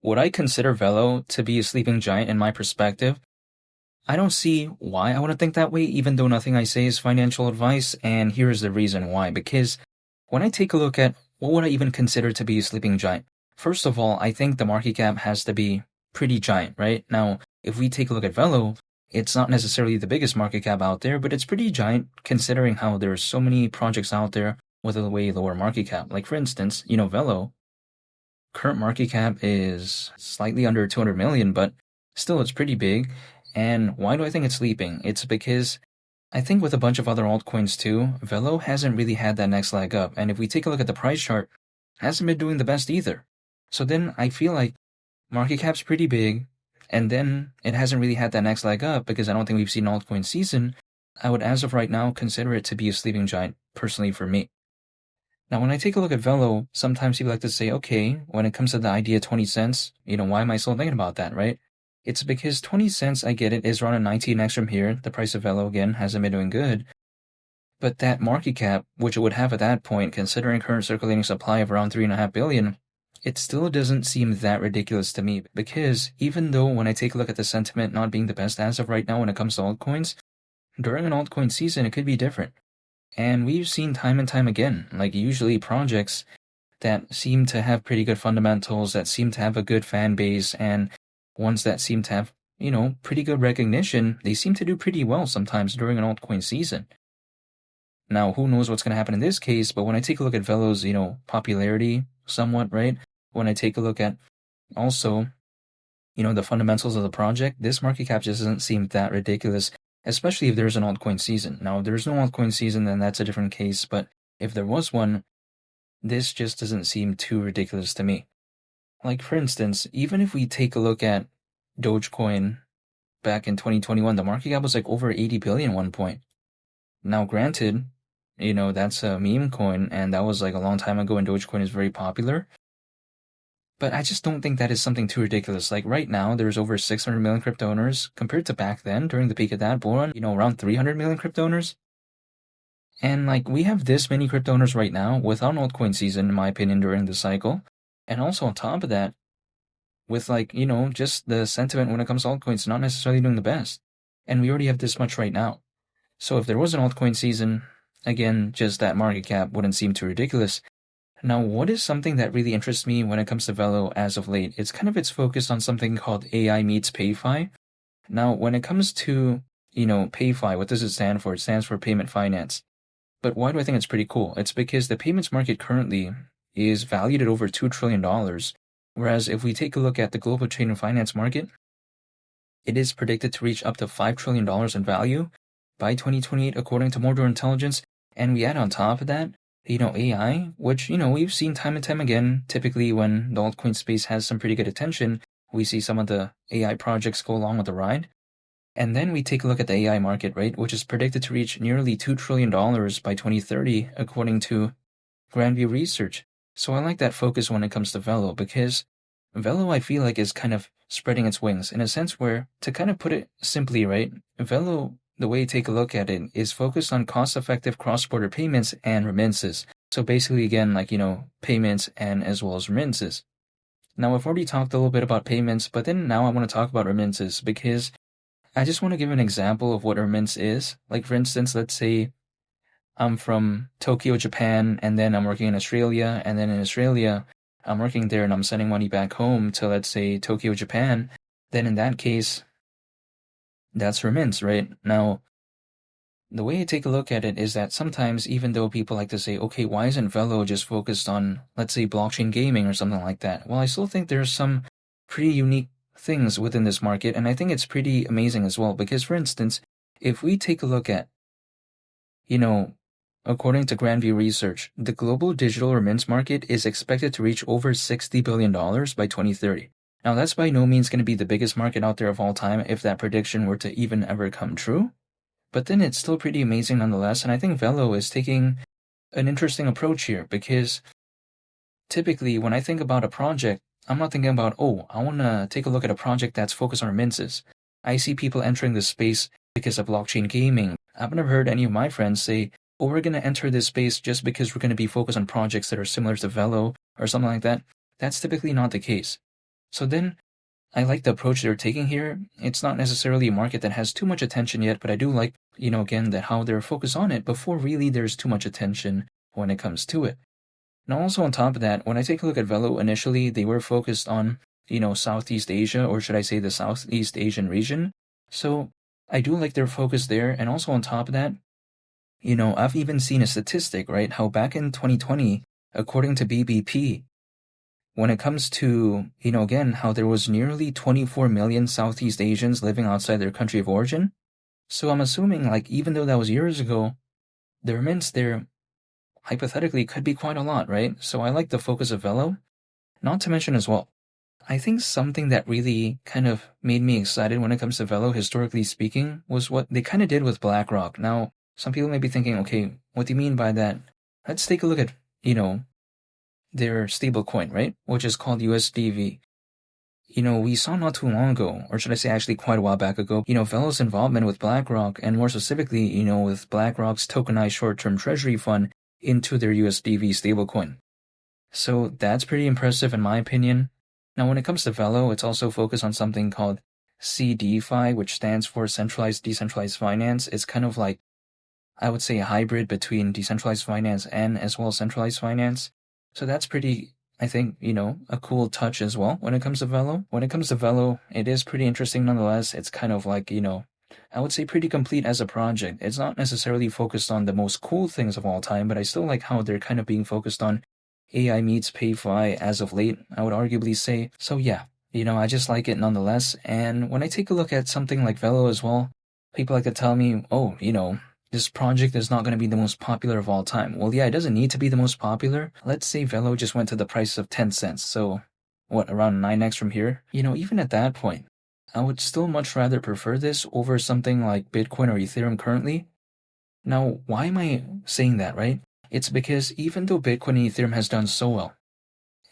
would I consider Velo to be a sleeping giant in my perspective? I don't see why I wouldn't think that way, even though nothing I say is financial advice, and here's the reason why. Because when I take a look at what would I even consider to be a sleeping giant, first of all, I think the market cap has to be pretty giant, right? Now, if we take a look at Velo, it's not necessarily the biggest market cap out there, but it's pretty giant considering how there's so many projects out there with a way lower market cap. Like for instance, Velo, current market cap is slightly under 200 million, but still it's pretty big. And why do I think it's sleeping? It's because I think with a bunch of other altcoins too, Velo hasn't really had that next leg up. And if we take a look at the price chart, hasn't been doing the best either. So then I feel like market cap's pretty big, and then it hasn't really had that next leg up because I don't think we've seen altcoin season. I would, as of right now, consider it to be a sleeping giant, personally for me. Now, when I take a look at Velo, sometimes people like to say, okay, when it comes to the idea 20 cents, why am I still thinking about that, right? It's because 20 cents, I get it, is around a 19x from here. The price of Velo, again, hasn't been doing good. But that market cap, which it would have at that point, considering current circulating supply of around 3.5 billion, it still doesn't seem that ridiculous to me. Because even though when I take a look at the sentiment not being the best as of right now when it comes to altcoins, during an altcoin season, it could be different. And we've seen time and time again, like usually projects that seem to have pretty good fundamentals, that seem to have a good fan base, and ones that seem to have, pretty good recognition, they seem to do pretty well sometimes during an altcoin season. Now, who knows what's going to happen in this case, but when I take a look at Velo's, popularity somewhat, right? When I take a look at also, the fundamentals of the project, this market cap just doesn't seem that ridiculous, especially if there's an altcoin season. Now, if there's no altcoin season, then that's a different case, but if there was one, this just doesn't seem too ridiculous to me. Like, for instance, even if we take a look at Dogecoin back in 2021, the market cap was like over 80 billion at one point. Now, granted, that's a meme coin, and that was like a long time ago, and Dogecoin is very popular. But I just don't think that is something too ridiculous. Like right now, there's over 600 million crypto owners compared to back then during the peak of that bull run, around 300 million crypto owners. And like we have this many crypto owners right now without an altcoin season, in my opinion, during the cycle. And also on top of that, with like, just the sentiment when it comes to altcoins not necessarily doing the best. And we already have this much right now. So if there was an altcoin season, again, just that market cap wouldn't seem too ridiculous. Now, what is something that really interests me when it comes to Velo as of late? It's kind of its focus on something called AI meets PayFi. Now, when it comes to, PayFi, what does it stand for? It stands for payment finance. But why do I think it's pretty cool? It's because the payments market currently is valued at over $2 trillion, whereas if we take a look at the global trade and finance market, it is predicted to reach up to $5 trillion in value by 2028, according to Mordor Intelligence. And we add on top of that, AI, which, we've seen time and time again, typically when the altcoin space has some pretty good attention, we see some of the AI projects go along with the ride. And then we take a look at the AI market, right, which is predicted to reach nearly $2 trillion by 2030, according to Grandview Research. So I like that focus when it comes to Velo, because Velo, I feel like, is kind of spreading its wings in a sense where, to kind of put it simply, right, Velo, the way you take a look at it, is focused on cost-effective cross-border payments and remittances. So basically, again, like, payments and as well as remittances. Now, I've already talked a little bit about payments, but then now I want to talk about remittances because I just want to give an example of what remittance is. Like, for instance, let's say I'm from Tokyo, Japan, and then I'm working in Australia, and then in Australia, I'm working there and I'm sending money back home to, let's say, Tokyo, Japan. Then in that case, that's remittance, right? Now, the way I take a look at it is that sometimes, even though people like to say, okay, why isn't Velo just focused on, let's say, blockchain gaming or something like that? Well, I still think there's some pretty unique things within this market, and I think it's pretty amazing as well, because, for instance, if we take a look at, according to Grandview Research, the global digital remittance market is expected to reach over $60 billion by 2030. Now, that's by no means going to be the biggest market out there of all time if that prediction were to even ever come true. But then it's still pretty amazing nonetheless, and I think Velo is taking an interesting approach here because typically when I think about a project, I'm not thinking about, I want to take a look at a project that's focused on remittances. I see people entering this space because of blockchain gaming. I've never heard any of my friends say, we're going to enter this space just because we're going to be focused on projects that are similar to Velo or something like that. That's typically not the case. So then I like the approach they're taking here. It's not necessarily a market that has too much attention yet, but I do like, again, that how they're focused on it before really there's too much attention when it comes to it. Now, also on top of that, when I take a look at Velo, initially they were focused on, Southeast Asia, or should I say the Southeast Asian region. So I do like their focus there. And also on top of that, I've even seen a statistic, right? How back in 2020, according to BBP, when it comes to, again, how there was nearly 24 million Southeast Asians living outside their country of origin. So I'm assuming, like, even though that was years ago, the remittance there hypothetically could be quite a lot, right? So I like the focus of Velo. Not to mention as well, I think something that really kind of made me excited when it comes to Velo, historically speaking, was what they kind of did with BlackRock. Now, some people may be thinking, okay, what do you mean by that? Let's take a look at, their stablecoin, right? Which is called USDV. We saw not too long ago, or should I say actually quite a while back ago, Velo's involvement with BlackRock, and more specifically, with BlackRock's tokenized short-term treasury fund into their USDV stablecoin. So that's pretty impressive in my opinion. Now, when it comes to Velo, it's also focused on something called CDFI, which stands for Centralized Decentralized Finance. It's kind of like, I would say, a hybrid between decentralized finance and as well as centralized finance. So that's pretty, I think, a cool touch as well when it comes to Velo. When it comes to Velo, it is pretty interesting nonetheless. It's kind of like, I would say pretty complete as a project. It's not necessarily focused on the most cool things of all time, but I still like how they're kind of being focused on AI meets PayFi as of late, I would arguably say. So yeah, I just like it nonetheless. And when I take a look at something like Velo as well, people like to tell me, oh, this project is not going to be the most popular of all time. Well, yeah, it doesn't need to be the most popular. Let's say Velo just went to the price of 10 cents. So, what, around 9x from here? Even at that point, I would still much rather prefer this over something like Bitcoin or Ethereum currently. Now, why am I saying that, right? It's because even though Bitcoin and Ethereum has done so well,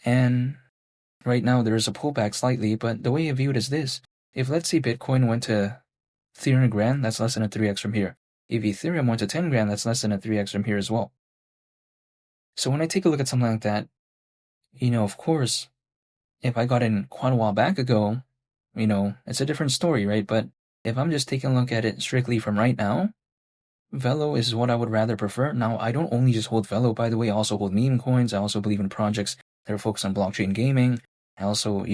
and right now there is a pullback slightly, but the way I view it is this. If let's say Bitcoin went to 300 grand, that's less than a 3x from here. If Ethereum went to 10 grand, that's less than a 3x from here as well. So when I take a look at something like that, of course, if I got in quite a while back ago, it's a different story, right? But if I'm just taking a look at it strictly from right now, Velo is what I would rather prefer. Now, I don't only just hold Velo, by the way, I also hold meme coins. I also believe in projects that are focused on blockchain gaming. I also,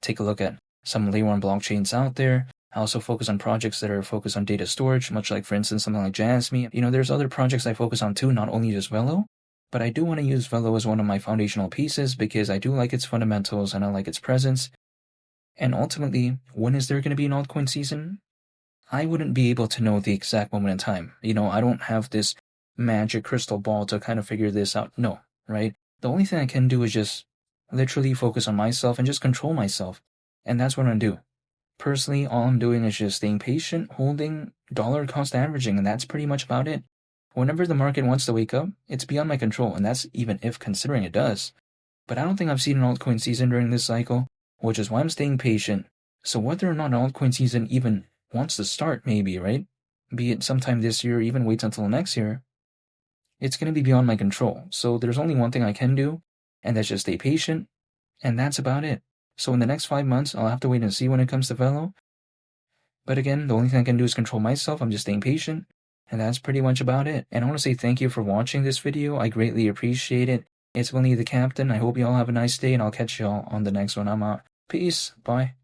take a look at some layer one blockchains out there. I also focus on projects that are focused on data storage, much like, for instance, something like Jasmine. There's other projects I focus on too, not only just Velo, but I do want to use Velo as one of my foundational pieces because I do like its fundamentals and I like its presence. And ultimately, when is there going to be an altcoin season? I wouldn't be able to know the exact moment in time. I don't have this magic crystal ball to kind of figure this out. No, right? The only thing I can do is just literally focus on myself and just control myself. And that's what I'm going to do. Personally, all I'm doing is just staying patient, holding dollar cost averaging, and that's pretty much about it. Whenever the market wants to wake up, it's beyond my control, and that's even if considering it does. But I don't think I've seen an altcoin season during this cycle, which is why I'm staying patient. So whether or not an altcoin season even wants to start, maybe, right? Be it sometime this year or even wait until next year, it's going to be beyond my control. So there's only one thing I can do, and that's just stay patient, and that's about it. So in the next 5 months, I'll have to wait and see when it comes to Velo. But again, the only thing I can do is control myself. I'm just staying patient, and that's pretty much about it. And I want to say thank you for watching this video. I greatly appreciate it. It's Winnie the Captain. I hope you all have a nice day, and I'll catch you all on the next one. I'm out. Peace. Bye.